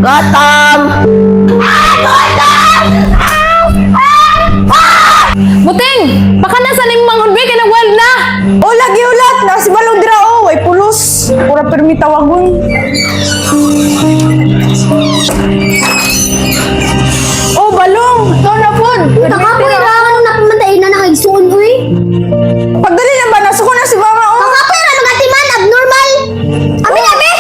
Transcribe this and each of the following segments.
Gotham! Buting! Baka nasa ni Mang Hundwe ka nag-wild na! O, lagi ulat! Nasi balong dira o! Way pulos! Pura permi tawagon. Oh, balong! Ito na po! Nakapoy ra ano na pamatay na nakagsuon uy. Pagdali na ba? Nasuko na si mama o! Nakapoy ra mga timan abnormal. Abi abi.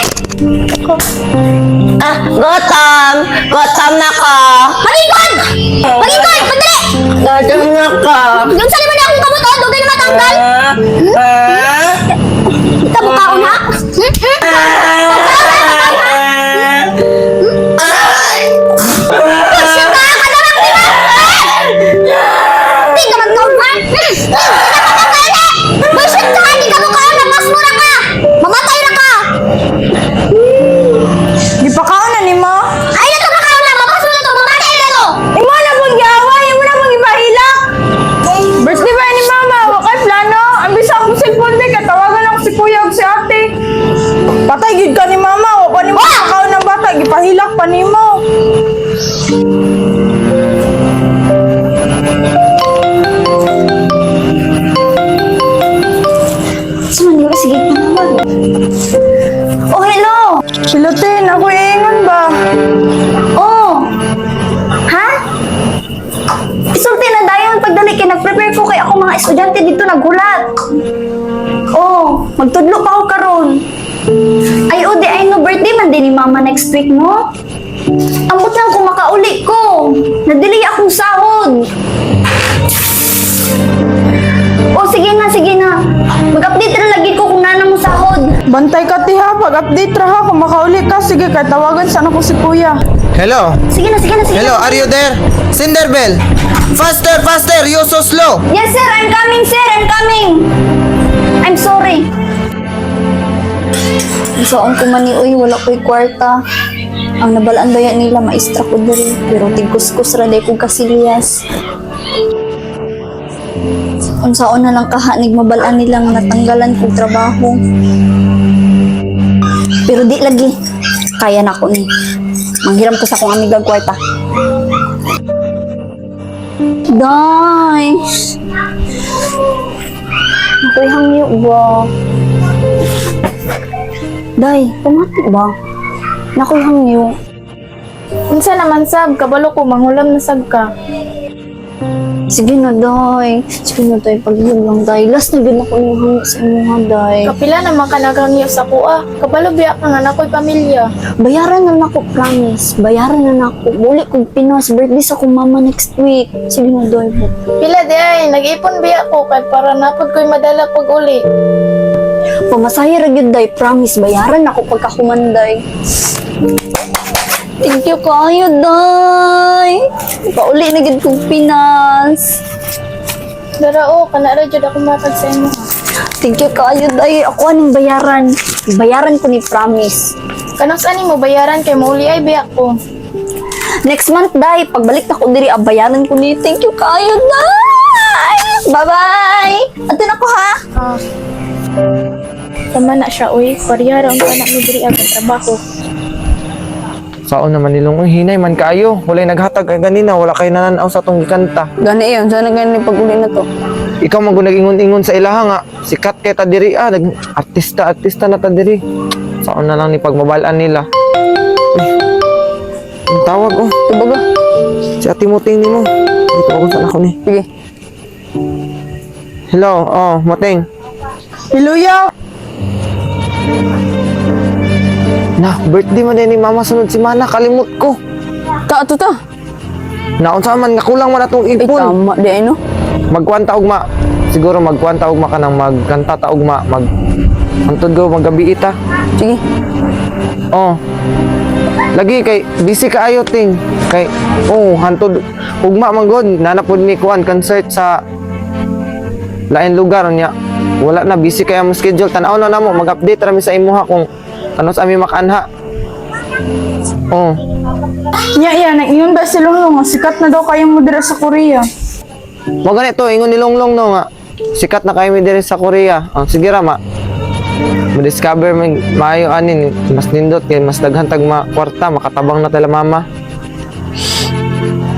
Gotham! Gotham na ka! Pagikon! Pagikon, padali. Gotham na ka! Yung sa liman akong kabuto, dugay na matanggal. Kita mo kaon ha? Siya ka, kadamak di ba? Di ka magkaon ha? Di ka magkaon. Bullshit ka, di ka magkaon. Napas mo na ka. Mamatay na ka. Di pa kaon na ni mo? Ay, na to makaon na. Mapas mo na to. Mamatay na to. Imo na mong giaway! Imo na mong ibahilak! Birthday ba ni mama? Wakay plano? Ang bisa akong cellphone ba? Katawagan ako si kuya o si ate. Patay gid ka ni mama. Wako ni mo kaon ng bata. Gipahilak pa ni mo. Sige, sige. Oh, hello. Silutin, ako iingon ba? Oh. Ha? Isulti na dayon pagdali kay nag-prepare ko kay ako mga estudyante dito naghulat. Oh, magtudlo pa ako karon. Ay, odi, ay no birthday man din ni mama next week mo. Ambot lang kung makauli ko. Nadili akong sahod. Oh, sige na, sige na. Mag-update na lagi ko kung nana mo sahod. Bantay ka tiha. Pag-update ra ha. Kung makauli ka, sige kahit tawagan sana ko si kuya. Hello? Sige na, sige na, sige Hello, na. are you there? Cinderbell! Faster, faster! You so slow! Yes, sir. I'm coming, sir. I'm coming. I'm sorry. Isaon ko man ni uy, wala ko'y kwarta. Ang nabalaan baya nila, maestra ko diri. Pero tigkuskus ra day kong kasilyas. Unsaon na lang kahanig mabalaan nilang natanggalan kong trabaho. Pero di lagi. Kaya na ko ni. Manghiram ko sa akong amiga kwarta. Day! Ako'y hangyo ba? Day, pumati ba? Nako'y hangyo. Unsa naman sab, kabalo ko manghulam na sab ka. Sige na, Day. Sige na, Day. Paghiyom lang, Day. Last na gano'n ko yung hangyo sa inyo, ha, Day. Kapila naman ka naghangyo sa kuha. Kabalo biya ka nga nako'y pamilya. Bayaran na nako, promise. Bayaran na nako. Muli kong pinos. Birthday sa akong mama next week. Sige na, Day. Pila di ay, nag-ipon biya ko kay para napod ko'y madala pag uli. Pamasahe ra gyud, Day. Promise. Bayaran na ako pagkakumanday. Thank you kayo, Day. Pauli na gyud kong pinas. Dara o, kana ra jud ako matag sa imo. Thank you kayo, Day. Ako aning bayaran. Bayaran ko ni promise. Kanang saan mo bayaran kay mauli ay biya ko. Next month, Day. Pagbalik na ko diri, bayaran ko ni. Thank you kayo, Day. Bye-bye. Ato na ko, ha? Tama na siya, uy. Pariyara ang anak mo diri agad trabaho. Saan naman nilong hinay man kayo. Wala'y naghatag kay ganina. Wala kayo nananaw sa tong gikanta. Gani yun. Sana gani pag-uli na to. Ikaw magunag-ingon-ingon sa ilaha nga. Sikat kay ta diri Artista na ta diri. Saan na lang ni pagmabalaan nila. Uy. Ang tawag oh. Tubaga. Si Ate Muting ni mo. Dito ako saan ako ni. Sige. Hello. Oh, Muting. Hiluya. Na, birthday mo din ni Mama sunod si Mana. Kalimut ko. Ato ta. Naunsa man nga kulang man atong Ay, ipon. tama. Di ay no? Magkwanta ugma. Siguro magkwanta ugma ka nang magkanta ta ugma. Antod go maggabi ita. Sige. Oh. Lagi kay busy ka ayo ting. Kay hantod ugma man god nanapod ni kuan concert sa lain lugar niya. Wala na busy kay ang schedule. Tan-aw na namo mag-update ra mi sa imuha kung ano sa ami makaanha. Oh. Nya, nag-ingon ba si Longlong? Sikat na daw kayo mo dira sa Korea. Mo ganito ingon ni Longlong no nga. Sikat na kayo mi diri sa Korea. Oh, sige ra ma. ma-discover maayo anin mas nindot kay mas daghan tag kwarta makatabang na tala mama.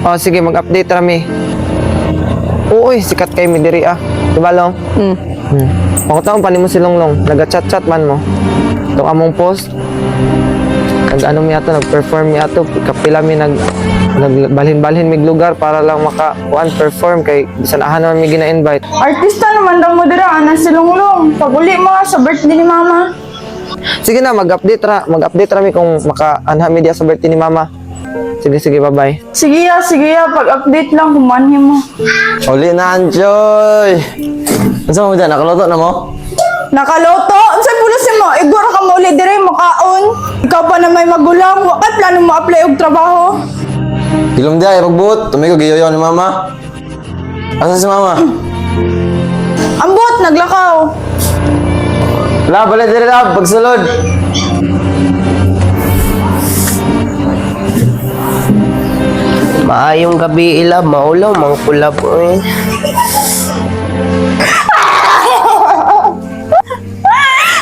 Oh sige mag-update rami. Uy, sikat kay mi diri ah. Diba long? Pakutaon pa nimo si Longlong, naga-chat-chat man mo. Itong among post. Nag-ano mi ato, nag-perform mi ato, kapila mi nagbalhin-balhin mig lugar para lang perform kay bisan ahan naman mi gina-invite. Artista naman daw mo dira, ana si Longlong. Pag uli mo sa birthday ni mama. Sige na, mag-update ra mi kung maka-anha mi diya sa birthday ni mama. Sige, bye-bye. Sige ya, pag-update lang kumanhin mo. Uli na, Anjoy. Ano mo dyan? Nakaloto na mo? Nakaloto? Ang sa'yo pulusin mo, igura ka mo ulit dire, makaon. Ikaw pa na may magulang, wakay plano mo apply og trabaho. Hilom diya, ipagbut. Tumigo, giyoyo ni mama. Asa si mama? Ambot, naglakaw. Lab, balik diri lab. Pagsulod. Maayong gabi ilab, maulaw, mangkulab eh.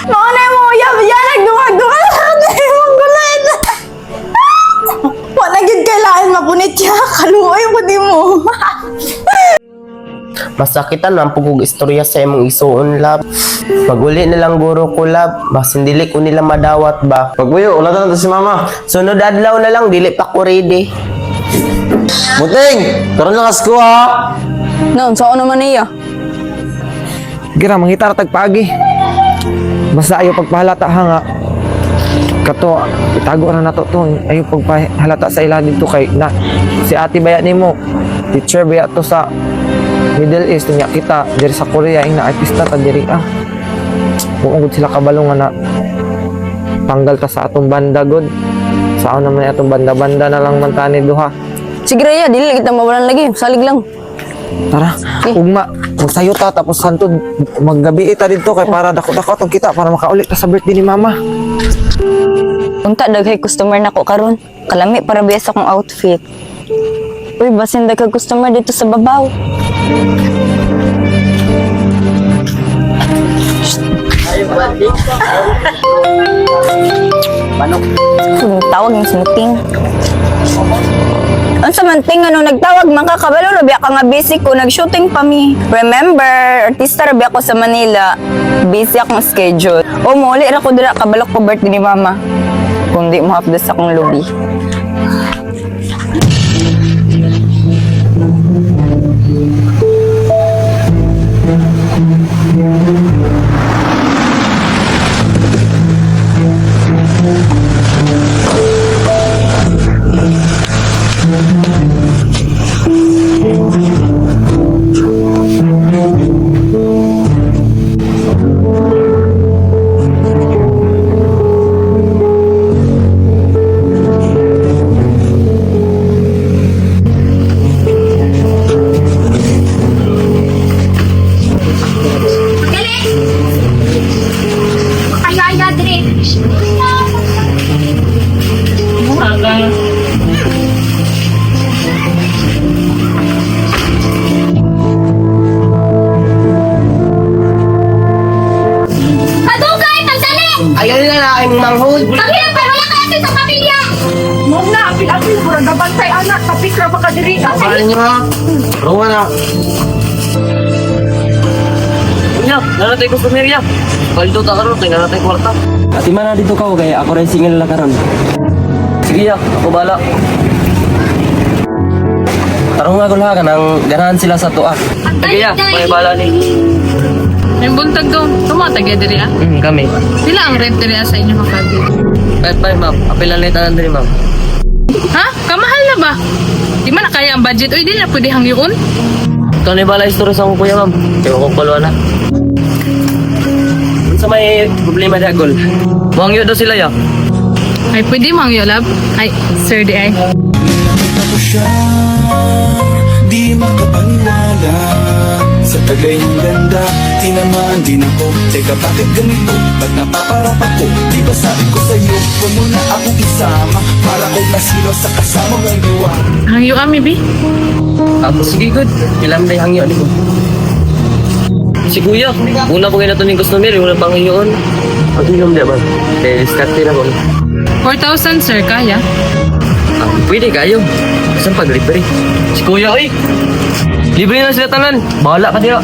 Maunay mo, yan, nagduha-duha na yung gulat. Wala gid kailangan mapunit ya, kaluoy ko di mo. Masakitan man pugog istorya sa imong isuon lab. Maguli na lang guro ko lab, basin dili ko nila madawat ba. Pagbuyo, ulatan na to si mama. Sunod adlaw na lang, dili pa ko ready. Buting! Karoon lang asko ha. Noon, saan naman niya? Gira, mangita ra tag paagi. Basta ayo pagpahalata ha nga. Kato, itago ra nato to. Ayo pagpahalata sa ila dito kay na si ate baya nimo. Teacher baya to sa Middle East niya kita diri sa Korea ing na artista ta diri ah. Kung gud sila kabalo nga na tanggal ta sa atong banda god. Saan naman atong banda-banda na lang man tani duha. Sige Raya, dili kita mawalan lagi, salig lang. Tara, ugma, magsayo ta tapos santod maggabi ta dito kay para dako-dako atong kita para makaulit ta sa birthday ni mama. Unta daghay customer nako karon. Kalami para biasa kong outfit. Uy, basin daghang customer dito sa babaw. Kung tawag ng smuting. Ang samanting ano nagtawag mga kabalo, rabi ako nga busy ko, nag-shooting pa mi. Remember, artista rabi ako sa Manila. Busy akong schedule. O muli ra ko dira kabalok ko birthday ni mama. Kung di mo hapdas akong lobby. Ayaw na lang ang manghod. Paghirap ka, wala ka sa pamilya! Mom na, apil-apil, mura gabantay anak, tapik ra pa ka diri. Paano nyo ha? Rungan na. Ya, nanatay ko sa Mirya. Paldo ta karon kay nanatay kwarta. Ati man na dito ka kay ako rin single lang karon. Sige ya, ako bala. Tarong nga gula ka nang ganahan sila sa tuwa. Sige ya, may bala ni. May buntag daw. Tumatag ya diri ah. Kami. Pila ang rent diri sa inyo makadi? Bye ma'am. Apilan lang tanan diri ma'am. Ha? Kamahal na ba? Di man na kaya ang budget. Uy, di na pwede hangyoon. Ito na bala istorya sa akong kuya ma'am. Kaya ko palwa na. Sa may problema di agol. Buhangyo daw sila ya. Ay, pwede mangyo, lab? Ay, sir, di ay. Ako siya, di makapaniwala. Sa tagay ng ganda, tinamaan din ako. Teka bakit ganito, ba't napaparap ako? Di ba sabi ko sa'yo, huwag mo na akong isama. Para kong nasilo sa kasama mong diwa. Hangyo kami, bi? Sige good. Ilan na hangyo ni ko. Si kuya, una po kayo na ito ng customer, yung pang hangyoon. Pag-inom di ba? Eh, start na ko. 4,000 sir, kaya? Pwede kayo. Saan pag-libre? Si Kuya, oy! Libre na sila tanan. Bahala ka dira.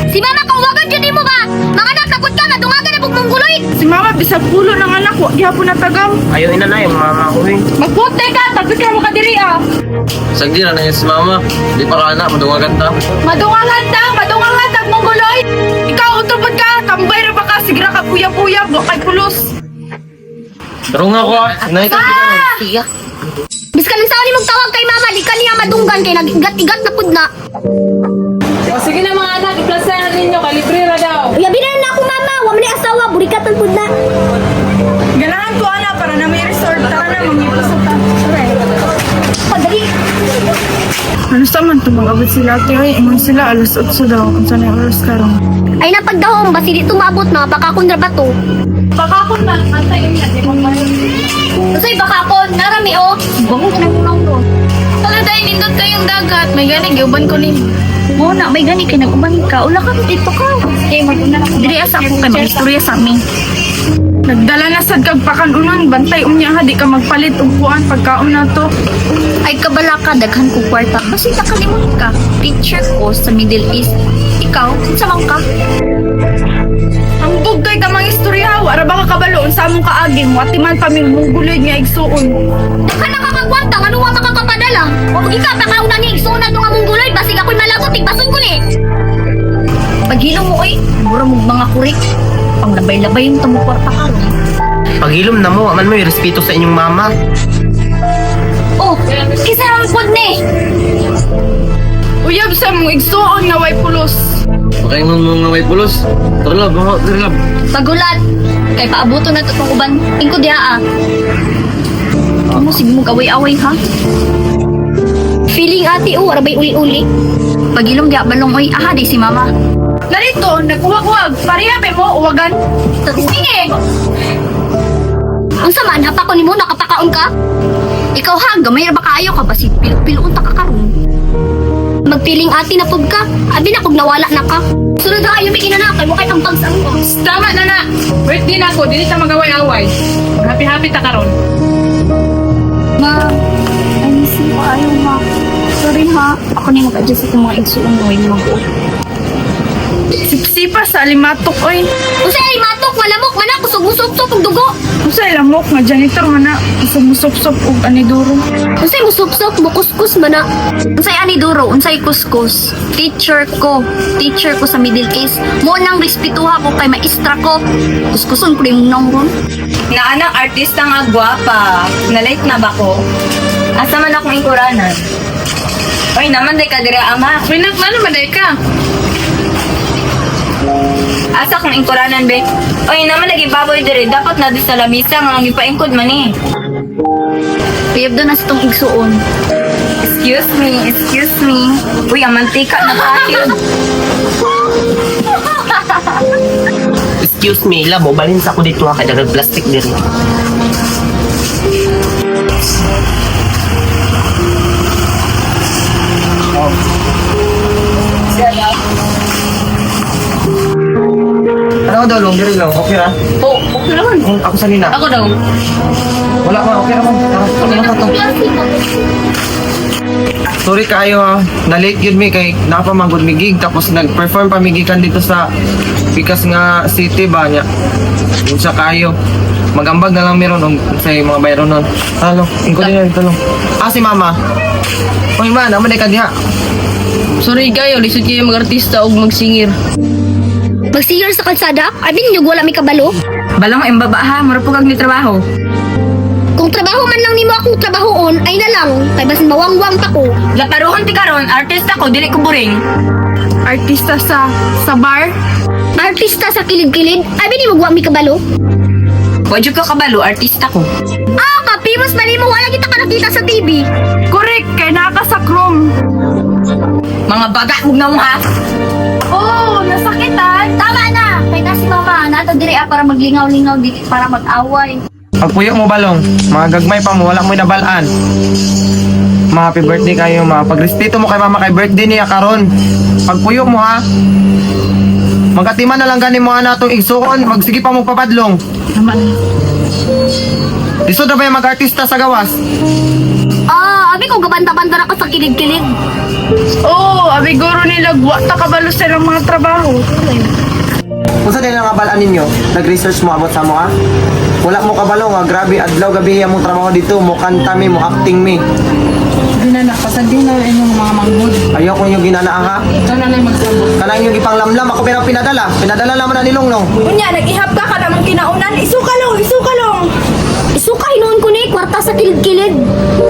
Si mama kung wagad yun mo ba? Mga anak, takot ka, madungagan na pag mongguloy. Si mama, bisag pulo ng anak, wag gihapon na tagam. Ayaw inanay, mama ko eh. Magpunte ka, tapos ka makadiri ah. Sagdi na niya si mama. Di para anak, madungagan ta. Madungangan tag mongguloy. Ikaw, utubod ka, kambay ra ba ka, sigra ka kuya-kuya, kay pulos. Pero nga ko ah. Inay ka. Bis ka nang saan magtawag kay mama, di ka niya madunggan kay nag-igat-igat na pud na. O sige na mga anak, iplasahan ninyo, kalibre ra daw. Uya, binan na ako mama, wa man ni asawa, burikatan pud na. Ganahan ko ana para na may resort, tara na mangipusok ta. Padali. Ano sa man tumagabot sila ate, ay ingon sila alas 8 daw, kung saan yung oras karon. Ay napagdahom, basi di tumabot na, baka kung bato. Pakakon na, antayin na, di magmayon. Kasi baka ko, narami o. Bangon ka na muna ko. Wala tayo nindot kayong dagat. May gani, giuban ko ni. Muna, may gani kay nag-uban ka. Ula ka, dito ka. Okay, maguna na. Diri asa ko kay mag-istorya sa amin. Nagdala na sad kag pakanunan, bantay unya ha, di ka magpalit og kuan pagkaon na to. Ay kabala ka, daghan ko kwarta. Basta kalimot ka. Teacher ko sa Middle East. Ikaw, sa man ka? Ang bugay ka mang istorya, wala ba ka kabalo sa among kaaging, wati man pa may mugulod nga igsuon. Daghan na ka kagwanta, ano wa makakapadala? O ikaw, pakauna ni igsuon na itong among gulay, basig ako'y malagot, tigbason ko ni. Paghilom mo, oy. Mura mo mga kurik. Pang labay-labay yung tamukwarta ka. Pag-ilom na mo, aman mo yung respeto sa inyong mama. Oh, kisa naman pod ni. Uyab sa mong igsuon nga way pulos. Pakaingon mo nga may pulos. Tara lab, tara lab. Pagulat. Kay paabuto na ito itong uban. Tingko diha ah. Ano, sige mo away-away ha? Feeling ate o, arabay uli-uli. Pagilong diha balong oy, aha di si mama. Narito, nagkuwag-wag, pariyabe mo, uwagan. Sige! Ang sama, napa ko ni mo, nakapakaon ka? Ikaw ha, gamay ra ba kaayo ka? Basi pilo-piloon ta ka karon. Magpiling ati na pud ka. Abi na kog nawala na ka. Sunod ha, yung na kay mo kay ang pagsang ko. Tama na na. Birthday na ako, dili ta magaway-away. Happy-happy ta karon. Ma, I miss you ayaw ma. Sorry ha, ako na yung mag-adjust sa mga igsuon mo yung mag-uot. Sipsipa sa alimatok, oy. Usay ay matok, malamok, manak, kusog-musok-sok, og dugo. Usay lamok nga janitor man na, musop-musop og aniduro. Unsay musupsok, mukuskus man na. Unsay ani duro, unsay kuskus. Teacher ko sa Middle East. Mo nang respetuha ko kay maestra ko. Kuskuson ko rin nang ron. Na anak artista nga gwapa. Na-late na ba ko? Asa man akong ingkuranan? Oy, naman day ka dira ama. Pinak na naman day ka. Asa kong ingkuranan be? Oy, naman lagi baboy diri. Dapat na di sa lamisa nga ang ipaingkod man eh. Piyab doon na sa tong igsuon. Excuse me. Uy, ang mantika na tayo. Excuse me, labo, balhin sa ako dito ha, kaya nag-plastic din. Ano daw, long diri lang, okay ra? Oh, okay naman. Ako sa nina. Ako daw. Wala ma, okay naman. Tara, ano to? Sorry kayo ha, na-late yun mi kay nakapamagod mi gig tapos nag-perform pa mi gikan dito sa Pikas nga city ba niya. Yun sa kayo. Magambag na lang meron sa mga bayro nun. Halo, ingko din yan, talong. Ah, si mama. Uy ma, naman ka diha. Sorry kayo, lisod kayo mag-artista o magsingir. Magsigir sa kalsada? Abi ninyo wala may kabalo? Balang ang baba ha, mura po kag ni trabaho. Kung trabaho man lang nimo akong trabahoon, ay na lang. Kay basin mawangwang pa ko. Laparuhon ti karon, artista ko, dili ko buring. Artista sa bar. Artista sa kilid-kilid, abi ni magwa may kabalo? Wadyo ka kabalo, artista ko. Ah, kapimos mali mo, wala kita ka nakita sa TV. Correct, kay naka sa chrome. Mga baga, huwag na mo ha. Oh, nasakitan. Tama na. Kay na si mama, nato diri para maglingaw-lingaw, di para mag-away. Pagpuyo mo balong, mga gagmay pa mo, wala mo nabalaan. Ma, happy birthday kayo ma. Pagrespeto mo kay mama kay birthday niya karon. Pagpuyo mo ha. Magkatiman na lang gani mo ana tong igsuon, magsige pa mo papadlong. Lisod na ba yung mag-artista sa gawas? Abi ko gabanta-banta na ka sa kilig-kilig. Oo, abi guro nila ta kabalo sa ilang mga trabaho. Kung sa din ang abalaan ninyo, nag-research mo abot sa mo ha? Wala mo kabalo nga, grabe, adlaw gabi ang mong trabaho dito, mo kanta mi, mo acting mi. Dinanak, pasagdi na rin yung mga manghod. Ayaw ko yung ginanaa ha? Ito na lang magsabot. Kanang yung ipanglamlam, ako pero pinadala. Pinadala naman na nilong no. Unya, nag-ihap ka namang kinaunan. Isukalong! Isuka hinuon ko ni kwarta sa kilig-kilig.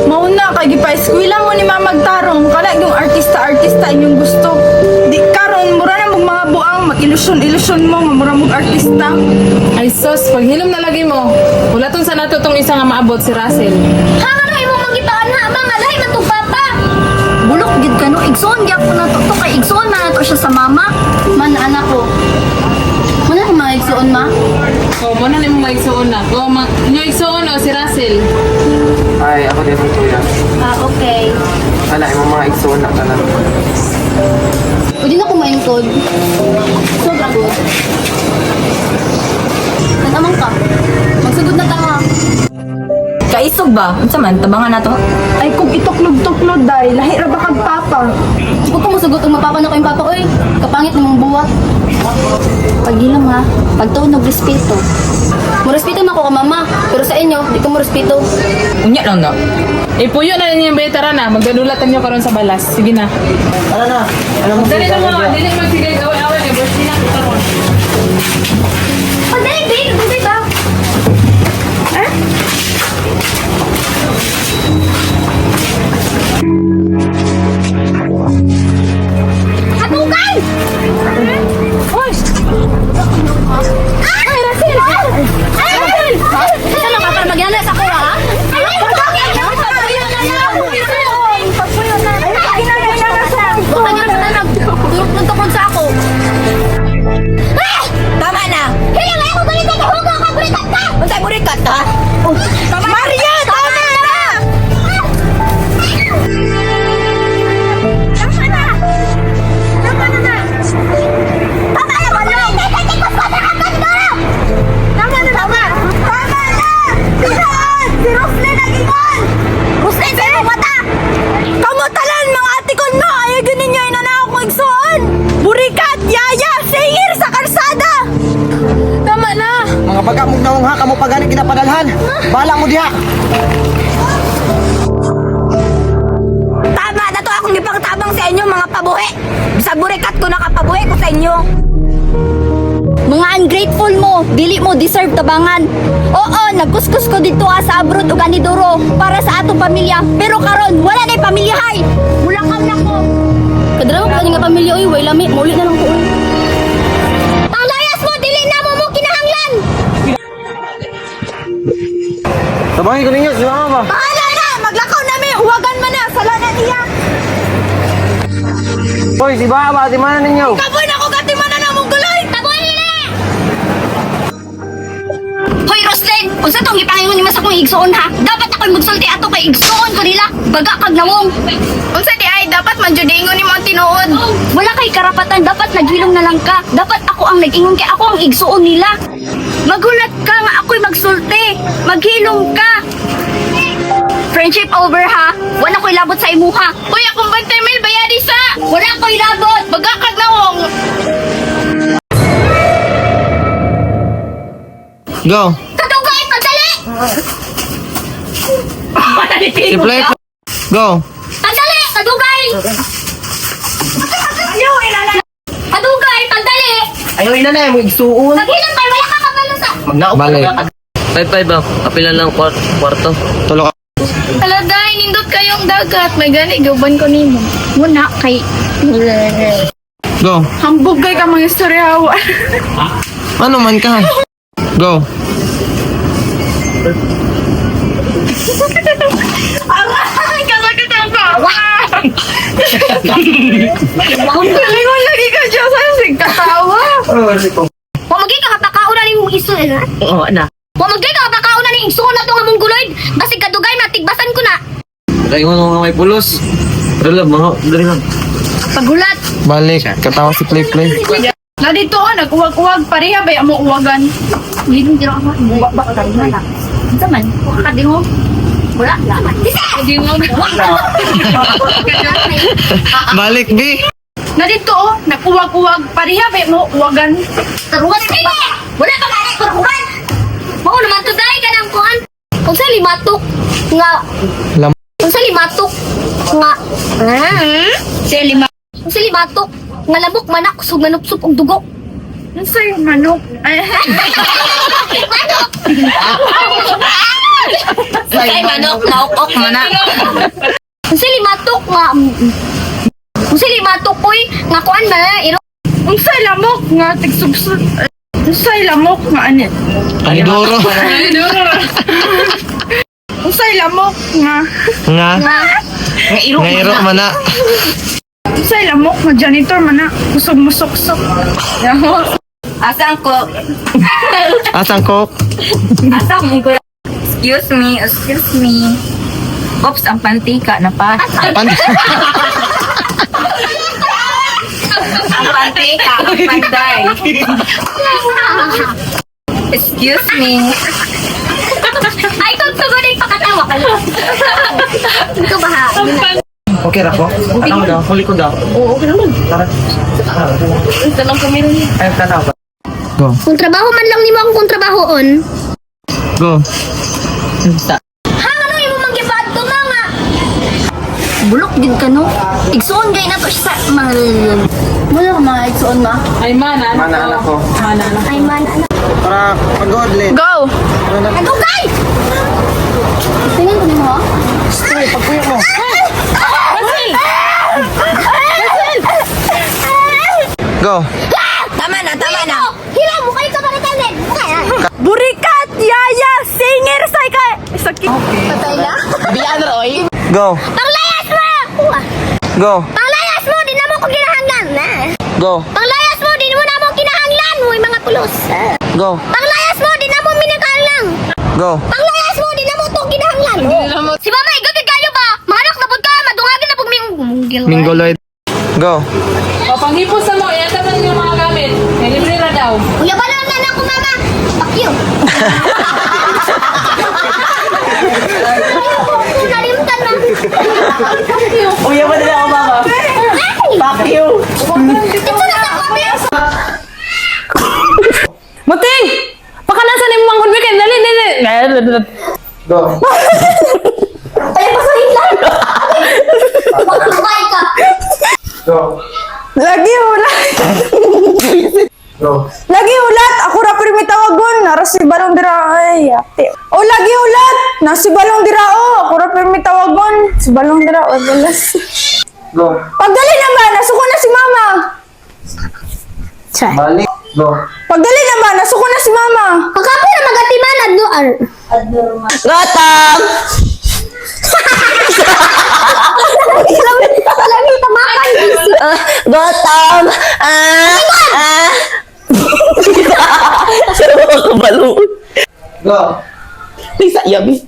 Mauna kay gipa-eskwela mo ni mamagtarong. Kala yung artista inyong gusto. Di karon mura na mga buang mag-ilusyon mo, mura mo artista. Ay sos, pag hilom na lagi mo, wala tong sa nato tong isa nga maabot si Russell. Hanga na imong mangitaan ha, mga lahi man tong papa. Bulok gid ka no, igsoon gyud ko na to kay igsoon na to siya sa mama. Man anak ko. Mana ang mga igsoon ma? O, mo na mo maigsuon na. O, nyo igsuon o si Russell. Ay, ako din ang kuya. Okay. Kala, yung mga igsoon na kanan. Pwede na kumain kod. Sobrang good. Nanamang ka. Magsugod na tanga. Kaisog ba? Unsa man tabangan nato? Ay kung ituklog-tuklog dahil lahi ra ba kag papa? Huwag ko masugot kung mapapa na ko yung papa ko eh. Kapangit namang buwat. Paghilam ha. Pagtuon ng respeto. Morespeto man ako ka mama. Pero sa inyo, di ko morespeto. Unya lang na. Ipuyo na ninyo yung betara na. Magdadulatan nyo karon sa balas. Sige na. Tara na. Alam mo, Dali na mo. Dili magsigay. Away-away. Birthday na. Karon. Pagdali, babe! Pagdali ba? Hatukan! Ay, Rasil! Ay, Rasil! Isa lang ka para magyala sa kuha, ha? Nagtukod sa ako. Tama na! Kaya nga ako ganito ka hugo ka! Burikat ka! Unsay burikat ka? Maria! Tama na! Tama na! Tama na na! Tama na! Malong! Tikos ko sa kagat mo! Tama na! Tama! Tama na! Sinoon! Si Roslyn nag-ingon! Roslyn, sino mata? Kamutalan mga atikon mo! Ayaw ganin nyo inanaw ko igsoon! Burikat! Yaya! Singir sa karsada! Tama na. mga pagkamog na ha, kamo pagani kinapadalhan. Bala mo diha. Tama na to akong ipangtabang sa inyo mga pabuhi. Sa burikat ko nakapabuhi ko sa inyo. Mga ungrateful mo, dili mo deserve tabangan. Oo, nagkuskus ko dito sa abroad ug aniduro para sa atong pamilya. Pero karon wala na pamilyahay. Mulakaw na ko. Kadraw ko nga pamilya oy, way lami, muli na lang ko. Ang layas mo dili na mo kinahanglan. Tabangin ko ninyo si mama ba? Bahala na! Maglakaw nami! Huwagan man na! Sala na niya! Hoy, si Baba, di mana ninyo? Kaboy na ko katimanan na mong gulay! Taboy na! Hoy, Roslyn! Unsa tong ipangingon ni mas akong igsuon ha? Dapat ako'y magsulti ato kay igsuon ko nila. Baga kag nawong. Unsa di ay dapat manjudingon ni mo ang tinuod. Wala kay karapatan, dapat naghilom na lang ka. Dapat ako ang nag-ingon kay ako ang igsuon nila. Magulat ka nga ako'y magsulti. Maghilom ka. Friendship over ha. Wala ko'y labot sa imuha. Uy, akong bantay may bayadi sa! Wala ko'y labot. Baga kag nawong! Go. Kadugay, pagdali! Si Play. Go. Pagdali, kadugay! Kadugay, pagdali! Ayaw ina na, mo igsuon. Maghilom tayo, wala ka kabalo sa... Magnaog Balik. ka. 5-5 ba? Kapilan lang kwarto. Tulo ka. Taladay, nindot kayong dagat. May gani, gaban ko nimo. Muna kay... Go. Hambog kay ka mga istoryawa. Ano man ka? Go. Aray, kasakit ako! Kalingon lagi ka dyan sa'yo, katawa. Huwag magiging kakapakauna ni mong iso eh. Oo, na. Huwag magiging kakapakauna ni iso na itong among guloy. Kasi kadugay, matigbasan ko na. Kaingon mga may pulos. Pero lang, mga, dali lang. Pagulat. Balik. Katawa si Play. Na dito nag-uwag-uwag pareha ba amo uwagan. Hindi ko ako buwa ba ka na. Unsa man? Kadingo. Wala la. Hindi mo. Balik, B. Na dito nag-uwag-uwag pareha ba amo uwagan. Tarugan ka. Wala ka gani tarugan. Mao naman to dai ka nang kuan. Unsa limatok nga Lam- Unsa limatok nga Si lima. Unsa limatok nga labok manak sug manupsup og dugo. Unsa yung manok? Ay. Kay manok naok-ok mana. Unsa limatok nga Unsa limatok koy nga kuan ba iro Unsay lamok nga tigsubsub. Unsay lamok nga ani? Anidoro. Unsay lamok nga Nga. nga iro Ngairo man na. unsay lamok nga janitor man na kusog musok-sok. Asang ko. Asang ko? Asang ko. Excuse me. Oops, ang pantika na pa. Pan- Ang pantika, ang panday. Excuse me. Ay kung tugunin pakatawa ka lang. Ito ba ha? Okay ra ko? Ano daw? Huli ko daw. Oo, okay naman. Tara. Ito lang kami rin. Ay, tanaw ba? Go. Kung trabaho man lang nimo akong trabahoon. Go. Ha ano imo man gibad to mga? Bulok gid ka no. Igsuon gay na to siya sa mga wala ka mga igsuon ma. Ay mana. Mana anak ko. Ay man ano. Para pag-godlin. Go! Agugay! Tingnan ko mo. Stay, pagkuya mo. Go. Tama na. Hila mo kayo sa karatanin. Burikat! Yaya! Singer! Sakit! Patay na? Go. Panglayas mo! Go. Panglayas mo! Di na mo ko kinahanglan. Go. Panglayas mo! Di mo na mo kinahanglan. Uy, mga pulos. Go. Panglayas mo! Di na mo minakalang. Go. Panglayas mo! Di na mo itong kinahanglan. Si mama, igagay kayo ba? Mahanap na po ka. Madungagin na po minggil. Mingoloid. Go. O panghipos sa mo, yan naman yung mga gamit. May libre na daw. Kuya ba naman ako, mama? Fuck you. Nalimtan na. Uya ba nila ako, mama? Fuck you! Ito na sa comment. Muting! Pakalasan ni Mang Hulbe kay dali. Go. Ay, pasahin lang. Magkakay ka. Go. Lagi ulat! Go. Lagi ulat! Ako ra pero may tawagon. Nara si Balong Dira. Ay, ate. O, lagi ulat! Nasi Balong Dira. O, ako ra pero may tawagon. Si Balong Dira. O, balas. Go. Pagdali naman! Nasuko na si mama! Balik. Go. Pagdali naman! Nasuko na si mama! Kakapo na magatiman. Adluar. Gotam! Alam mo, tamakan. Gotam! Sino mo kabalo? Go. Lisa, yummy.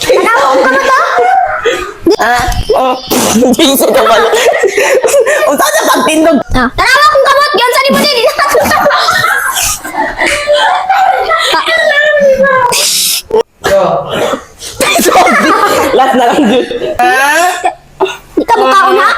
Tanawag ka na to? Lisa, kabalo. Ang sana pagtindog. Tanawag kong kamot. Yan sa ni mo din. Go. Last na lang dun. Di ka bukaon ha?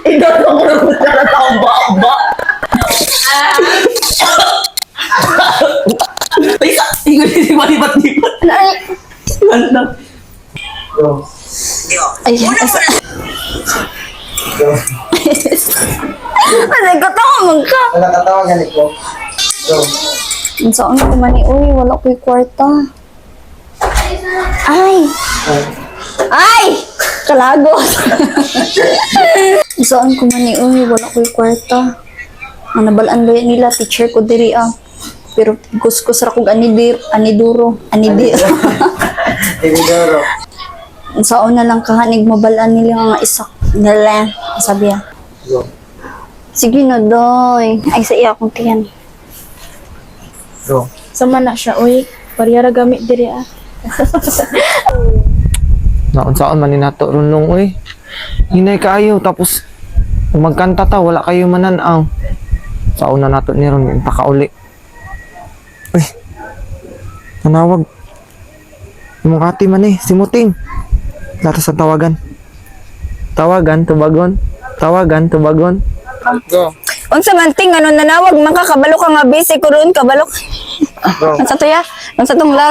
Ida ko na sa taong ba? Lisa, ikaw si malibat-libat. Ganda. Go. Ay, Ay, katawa ka. Wala katawa ganit ko. Go. Saan ko man uy, wala ko'y kwarta. Ay! Ay! Kalagos! Saan ko man uy, wala ko'y kwarta. Ang nabalaan ba nila, teacher ko diri ah. Pero kuskus ra kog aniduro. Inidoro. Saan na lang kahanig mabalaan nila nga isak nila. Sabi ah. Go. Sige no, doy. Ay sa iya akong tiyan. Go. Sama na siya, uy. Pariyara gamit diri ah. Naon-saon man ni nato runong uy. Hinay kaayo tapos kung magkanta ta wala kayo mananaw. Saon na nato ni ron pakauli. Uy. Nanawag. Imong ate man si Muting. Lato sa tawagan. Tawagan, tubagon. Tawagan, tubagon. Unsa man ting ano nanawag man ka kabalo ka nga busy ko ron kabalo. Unsa to ya? Unsa tong last